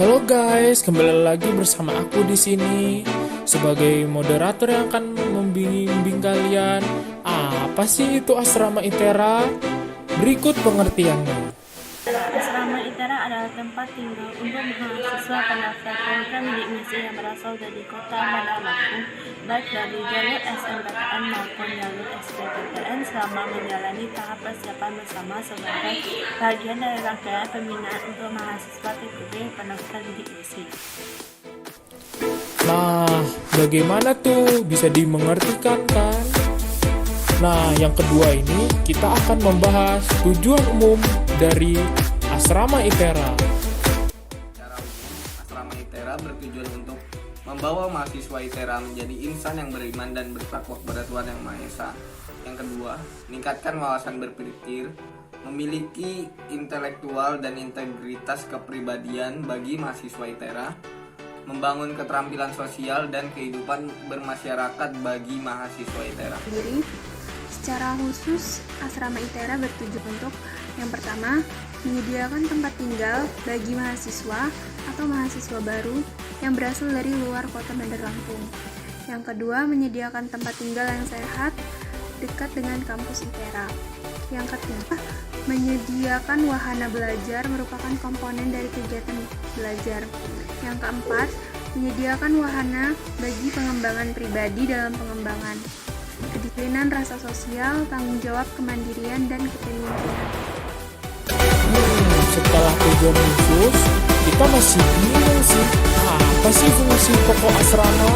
Halo guys, kembali lagi bersama aku di sini sebagai moderator yang akan membimbing kalian. Apa sih itu asrama ITERA? Berikut pengertiannya. Asrama ITERA adalah tempat tinggal untuk mahasiswa pendaftar program bidik misi yang berasal dari Kota Bandar Lampung, baik dari jalur SNPTN maupun jalur SBMPTN selama menjalani tahap persiapan bersama sebagai bagian dari rangkaian pembinaan untuk mahasiswa PPB pendaftar bidik misi. Nah, bagaimana tuh? Bisa dimengertikan kan? Nah, yang kedua ini kita akan membahas tujuan umum dari asrama ITERA. Secara umum, asrama ITERA bertujuan untuk membawa mahasiswa ITERA menjadi insan yang beriman dan bertakwa kepada Tuhan Yang Maha Esa. Yang kedua, meningkatkan wawasan berpikir, memiliki intelektual dan integritas kepribadian bagi mahasiswa ITERA, membangun keterampilan sosial dan kehidupan bermasyarakat bagi mahasiswa ITERA. Secara khusus, asrama ITERA bertujuan untuk yang pertama, menyediakan tempat tinggal bagi mahasiswa atau mahasiswa baru yang berasal dari luar kota Bandar Lampung. Yang kedua, menyediakan tempat tinggal yang sehat dekat dengan kampus ITERA. Yang ketiga, menyediakan wahana belajar merupakan komponen dari kegiatan belajar. Yang keempat, menyediakan wahana bagi pengembangan pribadi dalam pengembangan. Kedisiplinan, rasa sosial, tanggung jawab, kemandirian, dan kepemimpinan. Setelah tujuan khusus, kita masih bingung sih, apa sih fungsi pokok asrama?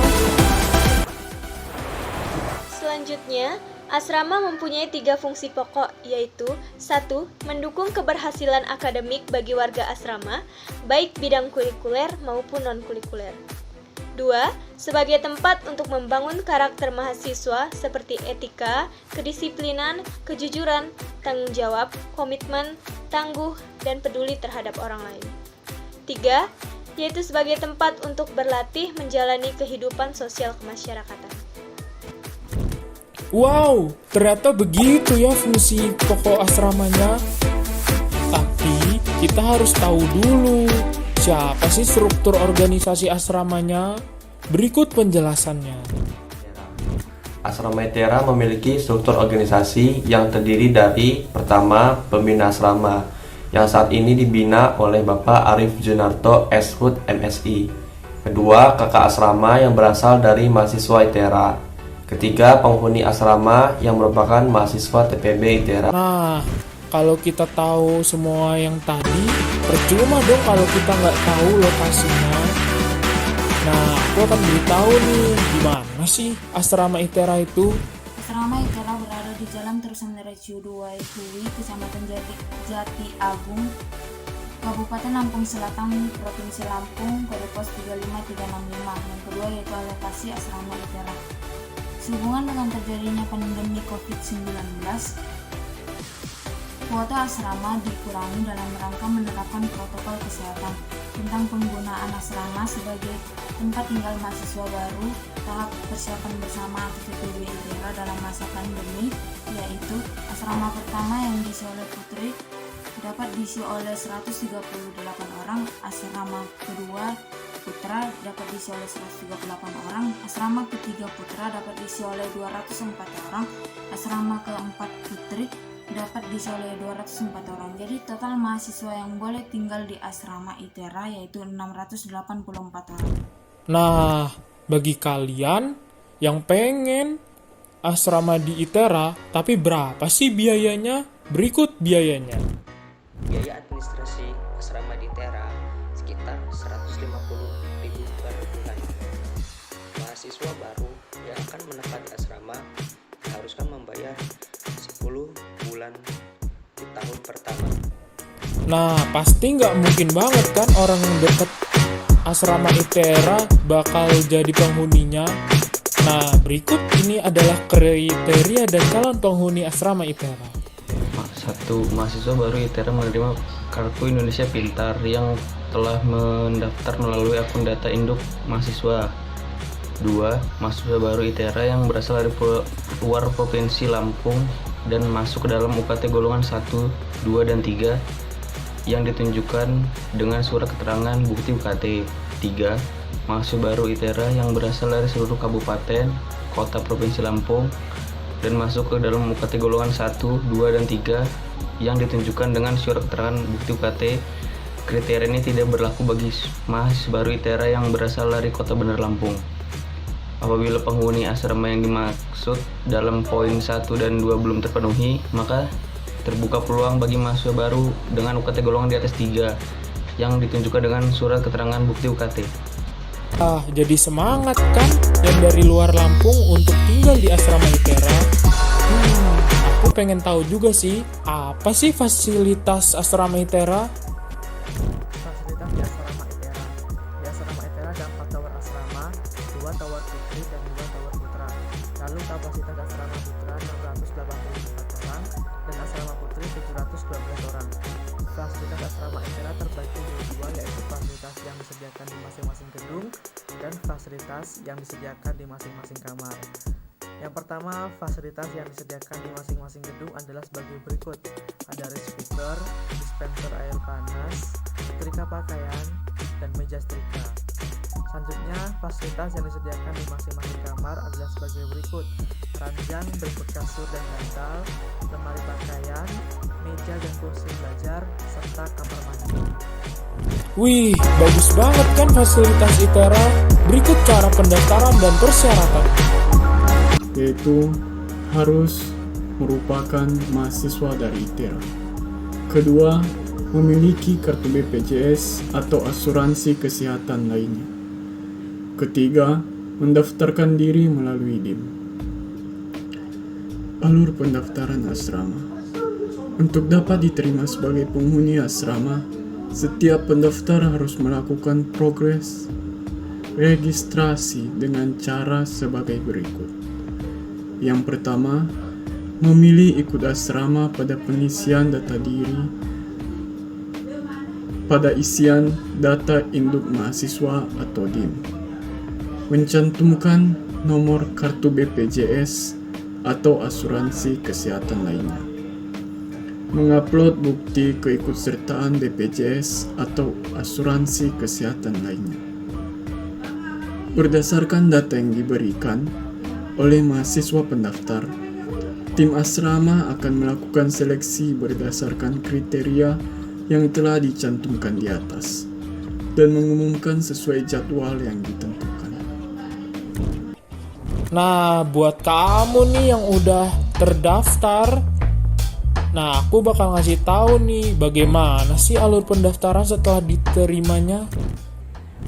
Selanjutnya, asrama mempunyai 3 fungsi pokok, yaitu 1. Mendukung keberhasilan akademik bagi warga asrama, baik bidang kurikuler maupun non-kurikuler. 2. Sebagai tempat untuk membangun karakter mahasiswa seperti etika, kedisiplinan, kejujuran, tanggung jawab, komitmen, tangguh, dan peduli terhadap orang lain. 3. Yaitu sebagai tempat untuk berlatih menjalani kehidupan sosial kemasyarakatan. Wow, ternyata begitu ya fungsi pokok asramanya. Tapi kita harus tahu dulu, siapa sih struktur organisasi asramanya? Berikut penjelasannya. Asrama ITERA memiliki struktur organisasi yang terdiri dari pertama, pembina asrama yang saat ini dibina oleh Bapak Arif Junarto SHUT MSI. Kedua, kakak asrama yang berasal dari mahasiswa ITERA. Ketiga, penghuni asrama yang merupakan mahasiswa TPB ITERA. Nah, kalau kita tahu semua yang tadi, percuma dong kalau kita nggak tahu lokasinya. Nah, aku akan beritahu nih, gimana sih asrama ITERA itu? Asrama ITERA berada di Jalan Terusan Recu 2 Tui, Kecamatan Jati Agung, Kabupaten Lampung Selatan, Provinsi Lampung, kode pos 35365. Yang kedua yaitu lokasi asrama ITERA. Sehubungan dengan terjadinya pandemi COVID-19, kuota asrama dikurangi dalam rangka menerapkan protokol kesehatan tentang penggunaan asrama sebagai tempat tinggal mahasiswa baru tahap persiapan bersama PPB ITERA dalam masa pandemi, yaitu asrama pertama yang diisi oleh putri dapat diisi oleh 138 orang, asrama kedua putra dapat diisi oleh 138 orang, asrama ketiga putra dapat diisi oleh 204 orang, asrama keempat putri dapat diisi oleh 204 orang. Jadi total mahasiswa yang boleh tinggal di asrama ITERA yaitu 684 orang. Nah, bagi kalian yang pengen asrama di ITERA, tapi berapa sih biayanya? Berikut biayanya. Biaya administrasi asrama di ITERA sekitar 150.000 per bulan. Mahasiswa baru yang akan menempati asrama diharuskan membayar 10 bulan di tahun pertama. Nah, pasti nggak mungkin banget kan orang yang deket asrama ITERA bakal jadi penghuninya. Nah, berikut ini adalah kriteria dan calon penghuni asrama ITERA. 1. Mahasiswa baru ITERA menerima Kartu Indonesia Pintar yang telah mendaftar melalui akun data induk mahasiswa. 2. Mahasiswa baru ITERA yang berasal dari luar Provinsi Lampung dan masuk ke dalam UKT golongan 1, 2, dan 3. yang ditunjukkan dengan surat keterangan bukti UKT. 3. Mahasiswa baru ITERA yang berasal dari seluruh kabupaten, kota Provinsi Lampung dan masuk ke dalam UKT golongan 1, 2, dan 3 yang ditunjukkan dengan surat keterangan bukti UKT. Kriteria ini tidak berlaku bagi mahasiswa baru ITERA yang berasal dari Kota Bandar Lampung. Apabila penghuni asrama yang dimaksud dalam poin 1 dan 2 belum terpenuhi, maka terbuka peluang bagi mahasiswa baru dengan UKT golongan di atas 3 yang ditunjukkan dengan surat keterangan bukti UKT. Jadi semangat kan yang dari luar Lampung untuk tinggal di asrama ITERA. Aku pengen tahu juga sih, apa sih fasilitas asrama ITERA? Fasilitas di asrama ITERA. Di asrama ITERA ada 4 tower asrama, 2 tower putri dan 2 tower putra. Lalu kapasitas asrama putra 684 orang dan asrama putri 712 orang. Fasilitas asrama ITERA terbagi menjadi 2, yaitu fasilitas yang disediakan di masing-masing gedung dan fasilitas yang disediakan di masing-masing kamar. Yang pertama, fasilitas yang disediakan di masing-masing gedung adalah sebagai berikut. Ada rice cooker, dispenser air panas, setrika pakaian, dan meja setrika. Selanjutnya, fasilitas yang disediakan di masing-masing kamar adalah sebagai berikut. Ranjang berikut kasur dan bantal, lemari pakaian, meja dan kursi belajar, serta kamar mandi. Wih, bagus banget kan fasilitas ITERA. Berikut cara pendaftaran dan persyaratan. Yaitu harus merupakan mahasiswa dari ITERA. Kedua, memiliki kartu BPJS atau asuransi kesehatan lainnya. Ketiga, mendaftarkan diri melalui DIM. Alur pendaftaran asrama. Untuk dapat diterima sebagai penghuni asrama, setiap pendaftar harus melakukan progres registrasi dengan cara sebagai berikut. Yang pertama, memilih ikut asrama pada pengisian data diri pada isian data induk mahasiswa atau DIM. Mencantumkan nomor kartu BPJS atau asuransi kesehatan lainnya. Mengupload bukti keikutsertaan BPJS atau asuransi kesehatan lainnya. Berdasarkan data yang diberikan oleh mahasiswa pendaftar, tim asrama akan melakukan seleksi berdasarkan kriteria yang telah dicantumkan di atas dan mengumumkan sesuai jadwal yang ditentukan. Nah, buat kamu nih yang udah terdaftar, nah aku bakal ngasih tahu nih bagaimana sih alur pendaftaran setelah diterimanya.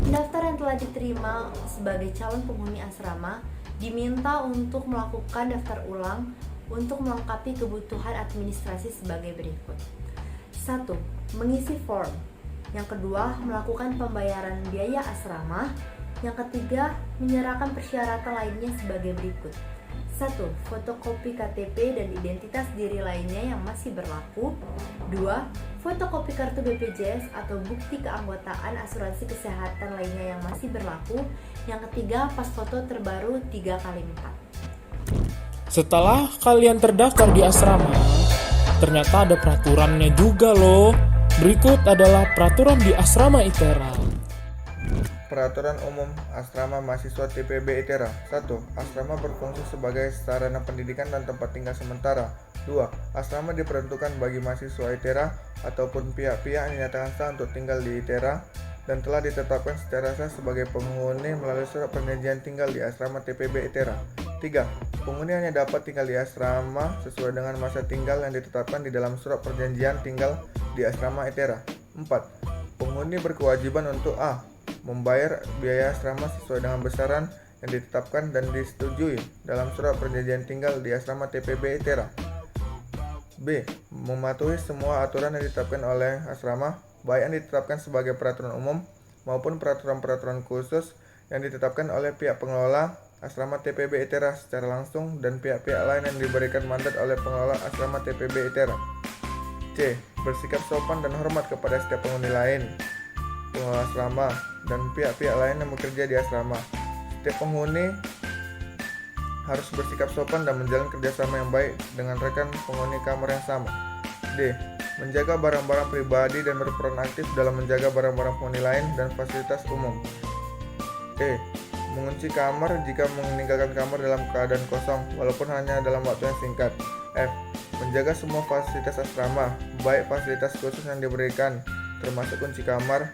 Pendaftar yang telah diterima sebagai calon penghuni asrama diminta untuk melakukan daftar ulang untuk melengkapi kebutuhan administrasi sebagai berikut. 1. Mengisi form. Yang kedua, melakukan pembayaran biaya asrama. Yang ketiga, menyerahkan persyaratan lainnya sebagai berikut. 1. Fotokopi KTP dan identitas diri lainnya yang masih berlaku. 2. Fotokopi kartu BPJS atau bukti keanggotaan asuransi kesehatan lainnya yang masih berlaku. Yang ketiga, pas foto terbaru 3x4. Setelah kalian terdaftar di asrama, ternyata ada peraturannya juga loh. Berikut adalah peraturan di asrama ITERA. Peraturan Umum Asrama Mahasiswa TPB ITERA. 1. Asrama berfungsi sebagai sarana pendidikan dan tempat tinggal sementara. 2. Asrama diperuntukkan bagi mahasiswa ITERA ataupun pihak-pihak yang dinyatakan sah untuk tinggal di ITERA dan telah ditetapkan secara sah sebagai penghuni melalui surat perjanjian tinggal di asrama TPB ITERA. 3. Penghuni hanya dapat tinggal di asrama sesuai dengan masa tinggal yang ditetapkan di dalam surat perjanjian tinggal di asrama ITERA. 4. Penghuni berkewajiban untuk A. Membayar biaya asrama sesuai dengan besaran yang ditetapkan dan disetujui dalam surat perjanjian tinggal di asrama TPB ITERA. B. Mematuhi semua aturan yang ditetapkan oleh asrama, baik yang ditetapkan sebagai peraturan umum maupun peraturan-peraturan khusus yang ditetapkan oleh pihak pengelola asrama TPB ITERA secara langsung dan pihak-pihak lain yang diberikan mandat oleh pengelola asrama TPB ITERA. C. Bersikap sopan dan hormat kepada setiap penghuni lain, pengelola asrama, dan pihak-pihak lain yang bekerja di asrama. Setiap penghuni harus bersikap sopan dan menjalin kerjasama yang baik dengan rekan penghuni kamar yang sama. D. menjaga barang-barang pribadi dan berperan aktif dalam menjaga barang-barang penghuni lain dan fasilitas umum. E. Mengunci kamar jika meninggalkan kamar dalam keadaan kosong, walaupun hanya dalam waktu yang singkat. F. Menjaga semua fasilitas asrama, baik fasilitas khusus yang diberikan, termasuk kunci kamar,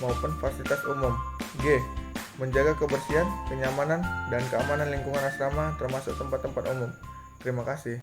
maupun fasilitas umum. G. Menjaga kebersihan, kenyamanan, dan keamanan lingkungan asrama, termasuk tempat-tempat umum. Terima kasih.